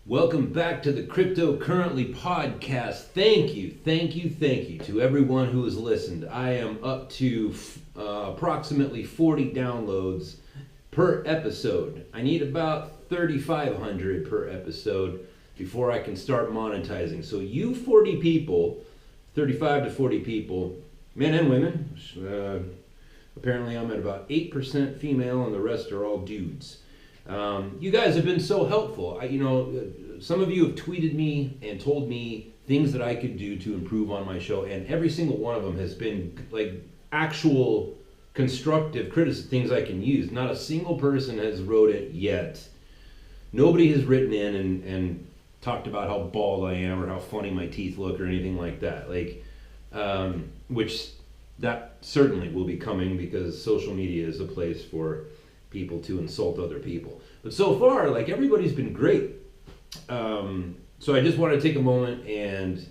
Welcome back to the Cryptocurrently podcast. Thank you to everyone who has listened. I am up to approximately 40 downloads per episode. I need about 3,500 per episode before I can start monetizing. So you 40 people, 35 to 40 people, men and women, apparently I'm at about 8% female and the rest are all dudes. You guys have been so helpful. Some of you have tweeted me and told me things that I could do to improve on my show, and every single one of them has been like actual constructive criticism, things I can use. Not a single person has wrote it yet. Nobody has written in and talked about how bald I am or how funny my teeth look or anything like that. Which that certainly will be coming because social media is a place for people to insult other people. But so far, everybody's been great. So I just want to take a moment and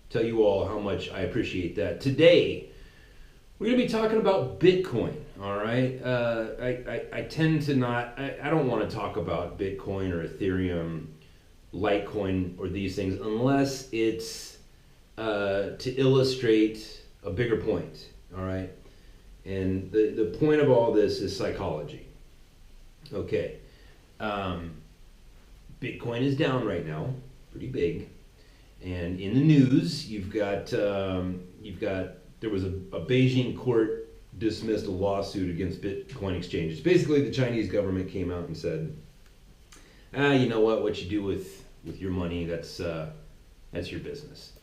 tell you all how much I appreciate that. Today, we're going to be talking about Bitcoin, all right? I tend to not, I don't want to talk about Bitcoin or Ethereum, Litecoin, or these things unless it's to illustrate a bigger point, all right? And the point of all this is psychology. Okay. Bitcoin is down right now, pretty big. And in the news, there was a Beijing court dismissed a lawsuit against Bitcoin exchanges. Basically, the Chinese government came out and said, you know what you do with your money, that's your business.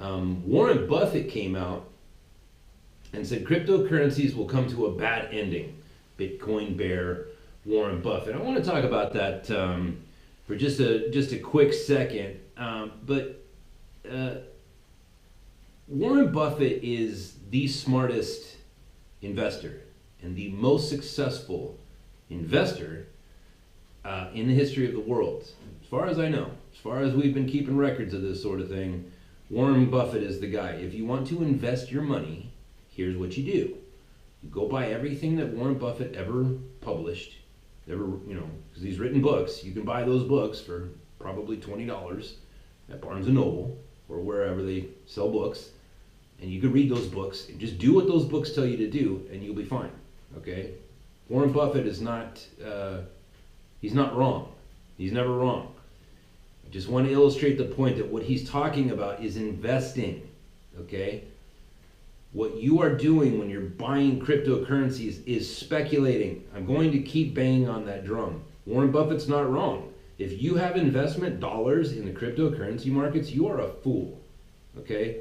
Warren Buffett came out and said cryptocurrencies will come to a bad ending. Bitcoin bear Warren Buffett. I want to talk about that for just a quick second. But Warren Buffett is the smartest investor and the most successful investor in the history of the world. As far as I know, as far as we've been keeping records of this sort of thing, Warren Buffett is the guy. If you want to invest your money, here's what you do. You go buy everything that Warren Buffett ever published, because he's written books. You can buy those books for probably $20 at Barnes & Noble or wherever they sell books. And you can read those books and just do what those books tell you to do and you'll be fine, okay? Warren Buffett is not, he's not wrong. He's never wrong. I just want to illustrate the point that what he's talking about is investing, okay? What you are doing when you're buying cryptocurrencies is speculating. I'm going to keep banging on that drum. Warren Buffett's not wrong. If you have investment dollars in the cryptocurrency markets, you are a fool, okay?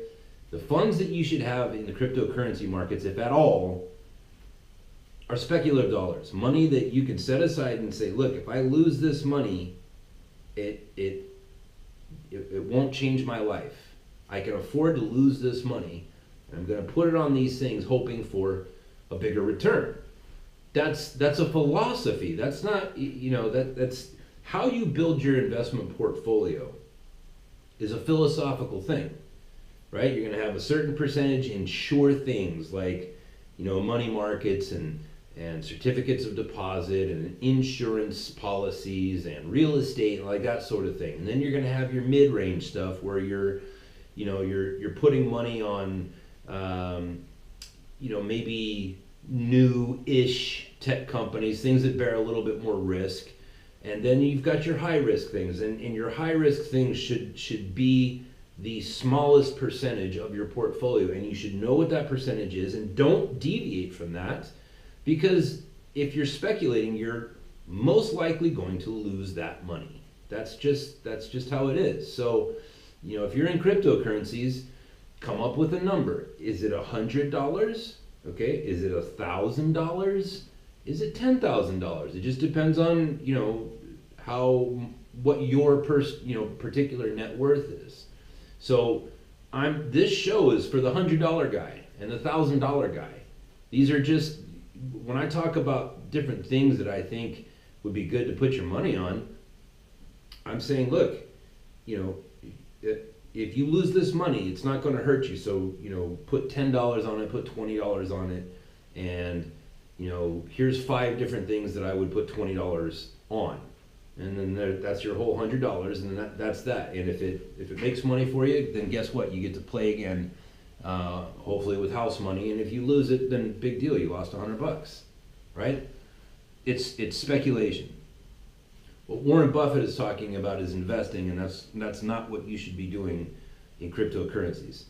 The funds that you should have in the cryptocurrency markets, if at all, are speculative dollars. Money that you can set aside and say, look, if I lose this money, it won't change my life. I can afford to lose this money. I'm going to put it on these things hoping for a bigger return. That's a philosophy. That's not, that's how you build your investment portfolio is a philosophical thing, right? You're going to have a certain percentage in sure things like, money markets and certificates of deposit and insurance policies and real estate and like that sort of thing. And then you're going to have your mid-range stuff where you're putting money on maybe new-ish tech companies, things that bear a little bit more risk. And then you've got your high-risk things, and your high-risk things should be the smallest percentage of your portfolio, and you should know what that percentage is, and don't deviate from that, because if you're speculating, you're most likely going to lose that money. That's just how it is. So, if you're in cryptocurrencies, come up with a number. Is it $100? Okay. Is it $1,000? Is it $10,000? It just depends on what your particular net worth is. So this show is for the $100 guy and the $1,000 guy. These are just, when I talk about different things that I think would be good to put your money on, I'm saying, look, if you lose this money, it's not going to hurt you. So, put $10 on it, put $20 on it, and, here's 5 different things that I would put $20 on. and then that's your whole $100, and then that's that. And if it makes money for you, then guess what? You get to play again, hopefully with house money. And if you lose it, then big deal, you lost $100, right? It's speculation. What Warren Buffett is talking about is investing, and that's not what you should be doing in cryptocurrencies.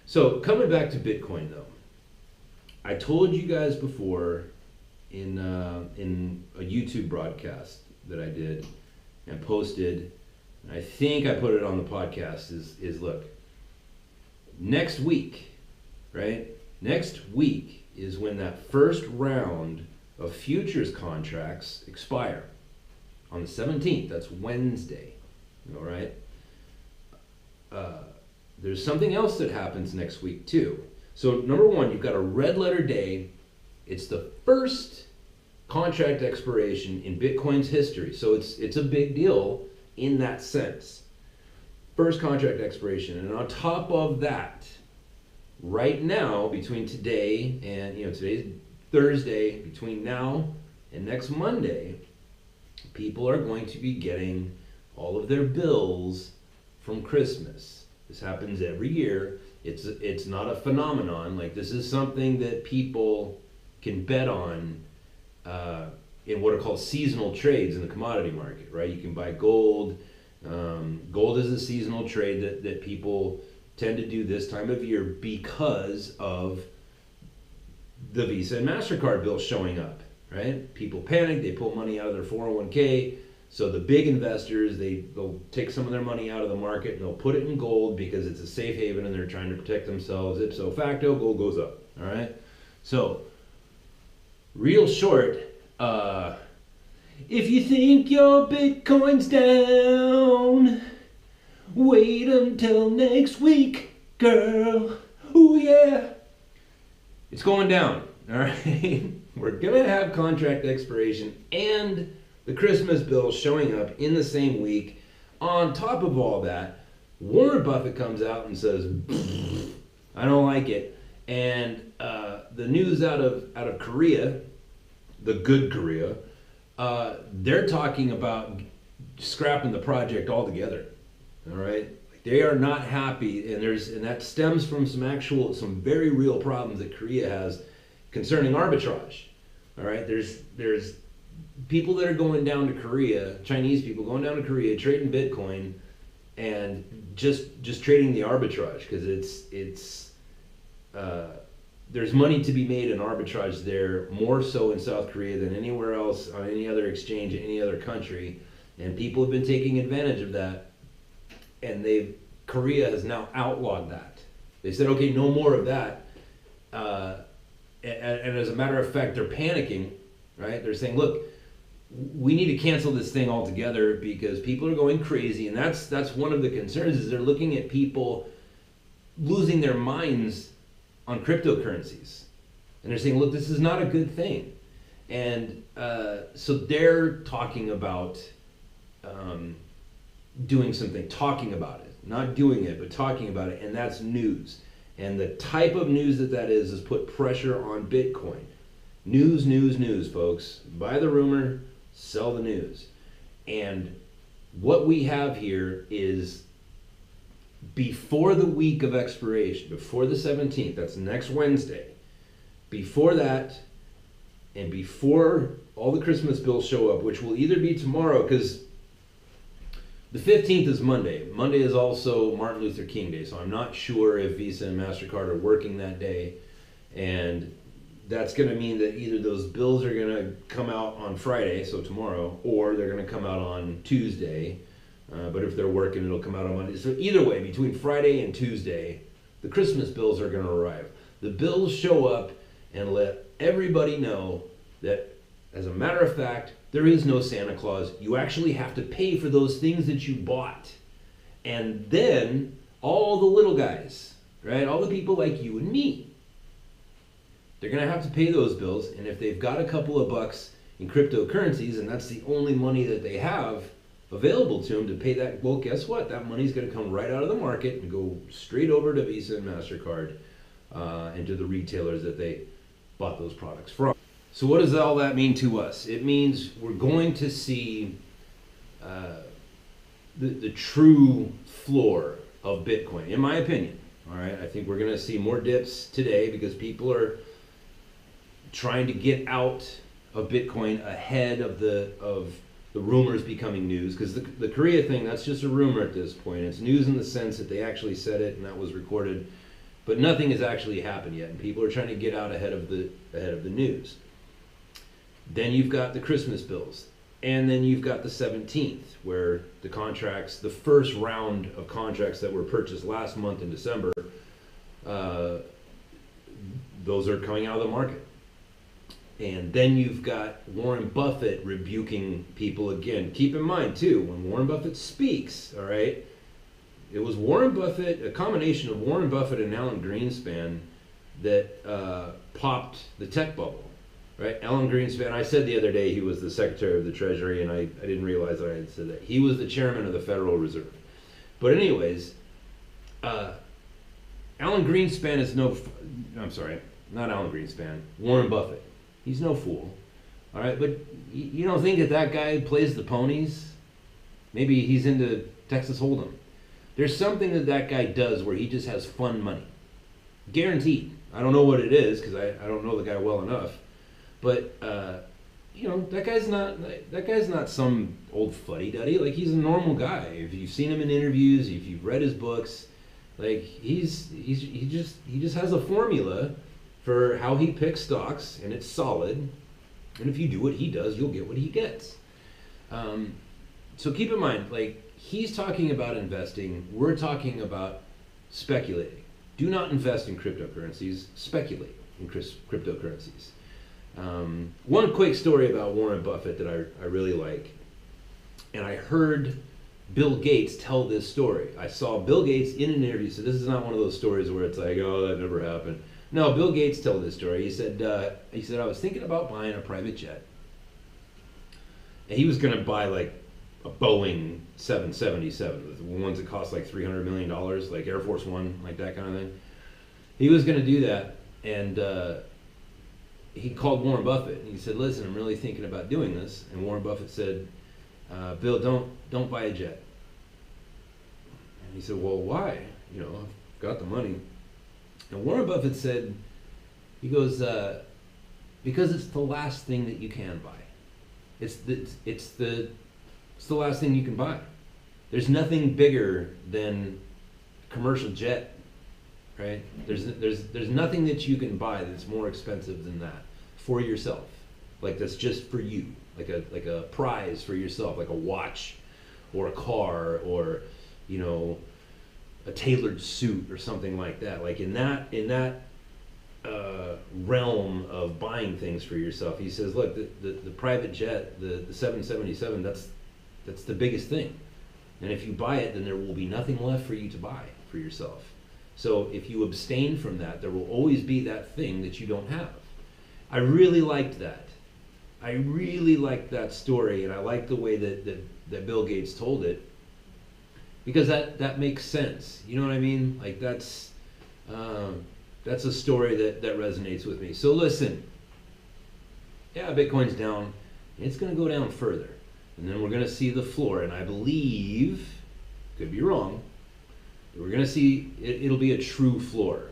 So coming back to Bitcoin though, I told you guys before in a YouTube broadcast that I did and posted, and I think I put it on the podcast, is look, next week, right? Next week is when that first round of futures contracts expire. On the 17th, that's Wednesday, all right? There's something else that happens next week too. So number one, you've got a red letter day. It's the first contract expiration in Bitcoin's history. So it's a big deal in that sense. First contract expiration. And on top of that, right now, between today and, today's Thursday, between now and next Monday, people are going to be getting all of their bills from Christmas. This happens every year. It's not a phenomenon. Like, this is something that people can bet on in what are called seasonal trades in the commodity market, right? You can buy gold. Gold is a seasonal trade that people tend to do this time of year because of the Visa and MasterCard bills showing up, right? People panic, they pull money out of their 401k. So the big investors, they'll take some of their money out of the market and they'll put it in gold because it's a safe haven and they're trying to protect themselves. Ipso facto, gold goes up, all right? So, real short, if you think your Bitcoin's down, wait until next week, girl. Ooh, yeah. It's going down, all right? We're going to have contract expiration and the Christmas bill showing up in the same week. On top of all that, Warren Buffett comes out and says, I don't like it. And the news out of Korea, the good Korea, they're talking about scrapping the project altogether. All right, they are not happy, and that stems from some very real problems that Korea has concerning arbitrage. All right, there's people that are going down to Korea, Chinese people going down to Korea, trading Bitcoin, and just trading the arbitrage because it's there's money to be made in arbitrage there, more so in South Korea than anywhere else on any other exchange in any other country, and people have been taking advantage of that, and Korea has now outlawed that. They said, okay, no more of that, and as a matter of fact, they're panicking, right? They're saying, look, we need to cancel this thing altogether because people are going crazy, and that's one of the concerns is they're looking at people losing their minds on cryptocurrencies, and they're saying, look, this is not a good thing. And so they're talking about doing something, talking about it, not doing it, but talking about it, and that's news. And the type of news that is put pressure on Bitcoin. News, news, news, folks. Buy the rumor, sell the news. And what we have here is before the week of expiration, before the 17th, that's next Wednesday, before that, and before all the Christmas bills show up, which will either be tomorrow, because the 15th is Monday. Monday is also Martin Luther King Day, so I'm not sure if Visa and MasterCard are working that day, and that's going to mean that either those bills are going to come out on Friday, so tomorrow, or they're going to come out on Tuesday. But if they're working, it'll come out on Monday. So either way, between Friday and Tuesday, the Christmas bills are going to arrive. The bills show up and let everybody know that, as a matter of fact, there is no Santa Claus. You actually have to pay for those things that you bought. And then all the little guys, right, all the people like you and me, they're going to have to pay those bills. And if they've got a couple of bucks in cryptocurrencies, and that's the only money that they have available to them to pay that, well, guess what? That money's going to come right out of the market and go straight over to Visa and MasterCard and to the retailers that they bought those products from. So what does all that mean to us? It means we're going to see the true floor of Bitcoin, in my opinion. All right, I think we're going to see more dips today because people are trying to get out of Bitcoin ahead of the rumors becoming news. Because the Korea thing, that's just a rumor at this point. It's news in the sense that they actually said it and that was recorded, but nothing has actually happened yet, and people are trying to get out ahead of the news. Then you've got the Christmas bills. And then you've got the 17th, where the contracts, the first round of contracts that were purchased last month in December, those are coming out of the market. And then you've got Warren Buffett rebuking people again. Keep in mind, too, when Warren Buffett speaks, all right, it was Warren Buffett, a combination of Warren Buffett and Alan Greenspan that popped the tech bubble. Right, Alan Greenspan. I said the other day he was the Secretary of the Treasury, and I didn't realize that I had said that. He was the Chairman of the Federal Reserve. But anyways, Alan Greenspan is no. I'm sorry, not Alan Greenspan. Warren Buffett. He's no fool. All right, but you don't think that guy plays the ponies? Maybe he's into Texas Hold'em. There's something that guy does where he just has fun money, guaranteed. I don't know what it is because I don't know the guy well enough. But that guy's not some old fuddy-duddy. Like, he's a normal guy. If you've seen him in interviews, if you've read his books, like he just has a formula for how he picks stocks, and it's solid. And if you do what he does, you'll get what he gets. So keep in mind, like, he's talking about investing. We're talking about speculating. Do not invest in cryptocurrencies. Speculate in cryptocurrencies. One quick story about Warren Buffett that I really like, and I heard Bill Gates tell this story. I saw Bill Gates in an interview, so this is not one of those stories where it's like, oh, that never happened. No, Bill Gates told this story. He said, I was thinking about buying a private jet, and he was going to buy like a Boeing 777, the ones that cost like $300 million, like Air Force One, like that kind of thing. He was going to do that, and he called Warren Buffett and he said, listen, I'm really thinking about doing this. And Warren Buffett said, Bill, don't buy a jet. And he said, well, why? I've got the money. And Warren Buffett said, he goes, because it's the last thing that you can buy. It's the last thing you can buy. There's nothing bigger than commercial jet. Right? There's nothing that you can buy that's more expensive than that for yourself. Like, that's just for you. Like a prize for yourself, like a watch or a car or, a tailored suit or something like that. Like in that realm of buying things for yourself, he says, look, the private jet, the 777, that's the biggest thing. And if you buy it, then there will be nothing left for you to buy for yourself. So if you abstain from that, there will always be that thing that you don't have. I really liked that. I really liked that story, and I liked the way that Bill Gates told it, because that makes sense. You know what I mean? Like, that's a story that resonates with me. So listen, yeah, Bitcoin's down. It's going to go down further, and then we're going to see the floor, and I believe, could be wrong, we're going to see it'll be a true floor.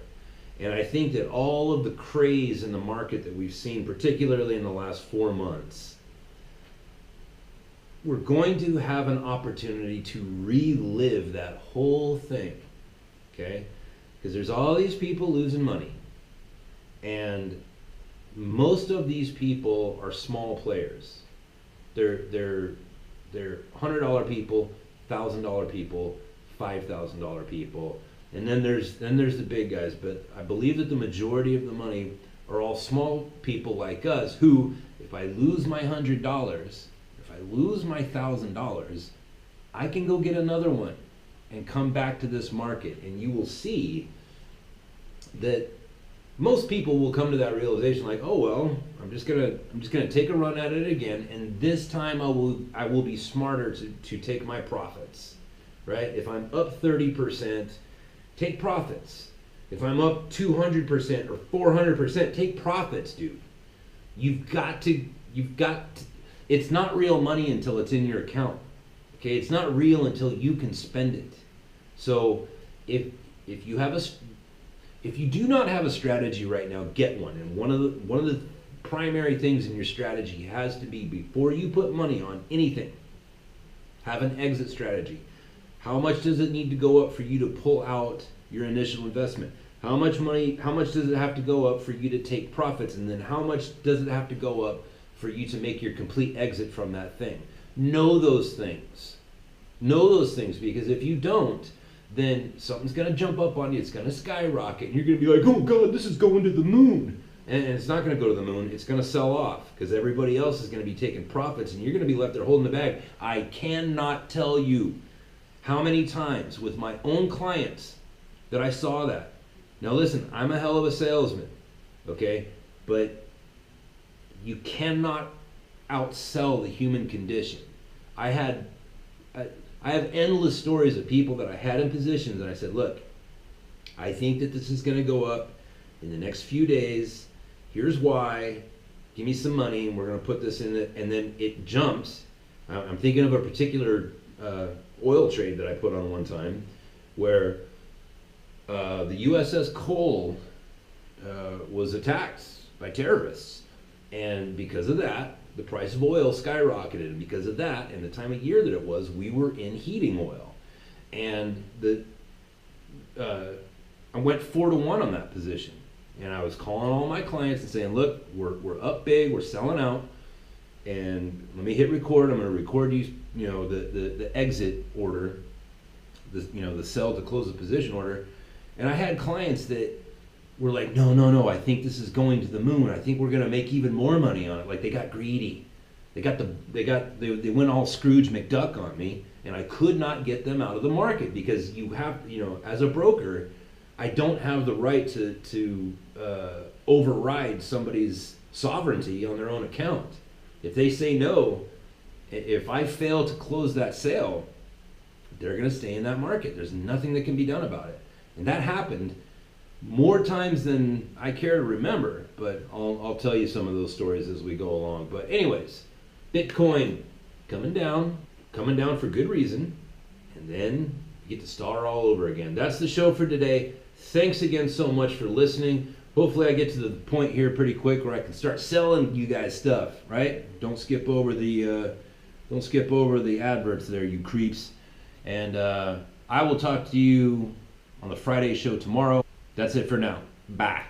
And I think that all of the craze in the market that we've seen, particularly in the last 4 months, we're going to have an opportunity to relive that whole thing, okay? Because there's all these people losing money, and most of these people are small players. They're $100 people, $1,000 people, $5,000 people. And then there's the big guys, but I believe that the majority of the money are all small people like us who, if I lose my $100, if I lose my $1,000, I can go get another one and come back to this market, and you will see that most people will come to that realization like, oh well, I'm just gonna take a run at it again, and this time I will be smarter to take my profits, right? If I'm up 30%. Take profits. If I'm up 200% or 400%, take profits, dude. You've got to, it's not real money until it's in your account. Okay, it's not real until you can spend it. So if you have if you do not have a strategy right now, get one. And one of the primary things in your strategy has to be, before you put money on anything, have an exit strategy. How much does it need to go up for you to pull out your initial investment? How much does it have to go up for you to take profits? And then how much does it have to go up for you to make your complete exit from that thing? Know those things. Know those things, because if you don't, then something's going to jump up on you. It's going to skyrocket. And you're going to be like, oh God, this is going to the moon. And it's not going to go to the moon. It's going to sell off because everybody else is going to be taking profits and you're going to be left there holding the bag. I cannot tell you how many times with my own clients that I saw that. Now listen, I'm a hell of a salesman, okay? But you cannot outsell the human condition. I have endless stories of people that I had in positions and I said, look, I think that this is going to go up in the next few days. Here's why. Give me some money and we're going to put this in it. And then it jumps. I'm thinking of a particular oil trade that I put on one time where the USS Cole was attacked by terrorists. And because of that, the price of oil skyrocketed. And because of that, and the time of year that it was, we were in heating oil. And I went 4-to-1 on that position. And I was calling all my clients and saying, look, we're up big, we're selling out, and let me hit record. I'm going to record you, the exit order, the sell to close the position order. And I had clients that were like, no, I think this is going to the moon. I think we're going to make even more money on it. Like, they got greedy. They went all Scrooge McDuck on me, and I could not get them out of the market because you have, as a broker, I don't have the right to override somebody's sovereignty on their own account. If they say no, if I fail to close that sale, they're going to stay in that market. There's nothing that can be done about it. And that happened more times than I care to remember, but I'll tell you some of those stories as we go along. But anyways, Bitcoin coming down for good reason, and then you get to start all over again. That's the show for today. Thanks again so much for listening. Hopefully I get to the point here pretty quick where I can start selling you guys stuff, right? Don't skip over the adverts there, you creeps. And I will talk to you on the Friday show tomorrow. That's it for now. Bye.